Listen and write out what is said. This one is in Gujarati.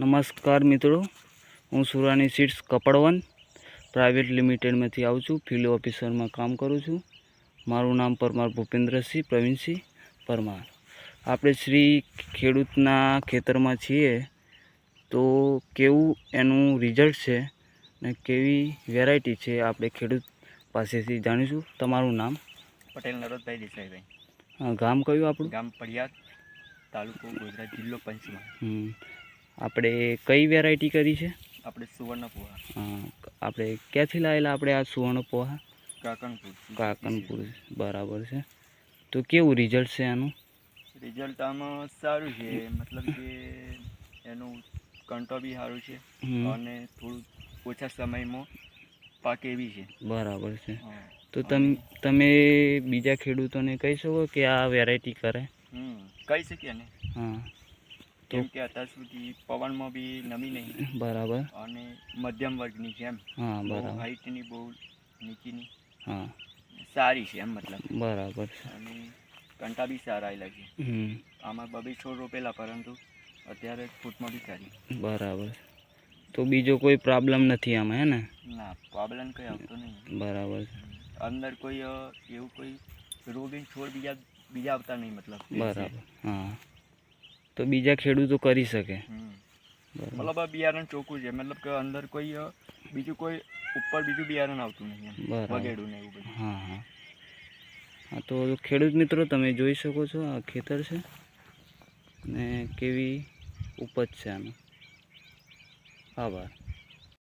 નમસ્કાર મિત્રો, હું સુરાની સીડ્સ કપડવન પ્રાઇવેટ લિમિટેડમાંથી આવું છું. ફિલ્ડ ઓફિસરમાં કામ કરું છું. મારું નામ પરમાર ભૂપેન્દ્રસિંહ પ્રવીણસિંહ પરમાર. આપણે શ્રી ખેડૂતના ખેતરમાં છીએ, તો કેવું એનું રિઝલ્ટ છે ને કેવી વેરાયટી છે આપણે ખેડૂત પાસેથી જાણીશું. તમારું નામ? પટેલ નરોદભાઈ દેસાઈભાઈ. ગામ કયું આપણું? ગામ પડિયાદ, તાલુકો ગોધરા, જિલ્લો પંચમહાલ. આપણે કઈ વેરાયટી કરી છે? આપણે સુવર્ણ પોહા. આપણે ક્યાંથી લાવેલા આપણે આ સુવર્ણ પોહા? કાકનપુર. બરાબર છે. તો કેવું રિઝલ્ટ છે આનું? રિઝલ્ટ આમાં સારું છે, મતલબ કે એનું કંટો બી સારું છે અને થોડું ઓછા સમયમાં પાકે એવી છે. બરાબર છે. તો તમે બીજા ખેડૂતોને કહી શકો કે આ વેરાયટી કરે? કહી શકીએ ને. હા, કેમ કે અત્યાર સુધી પવનમાં બી નમી નહીં. બરાબર. અને મધ્યમ વર્ગની છે એમ. હા, બરાબર. હાઈટની બહુ નીચીની. હા, સારી છે એમ મતલબ. બરાબર છે. અને કંટા બી સારા આવેલા છે. આમાં બબે છોડ રોપેલા, પરંતુ અત્યારે ફૂટમાં બી સારી. બરાબર. તો બીજો કોઈ પ્રોબ્લેમ નથી આમાં, હે ને? ના, પ્રોબ્લેમ કંઈ આવતો નહીં. બરાબર. અંદર કોઈ એવું કોઈ રોગી છોડ બીજા આવતા નહીં મતલબ. બરાબર. હા, તો બીજા ખેડૂતો કરી શકે. મતલબ આ બિયારણ ચોખ્ખું છે, મતલબ કે અંદર કોઈ બીજું કોઈ ઉપર બીજું બિયારણ આવતું નહીં, વગેડું ને એવું બધું. હા હા હા. તો ખેડૂત મિત્રો, તમે જોઈ શકો છો આ ખેતર છે ને કેવી ઉપજ છે આનું. આભાર.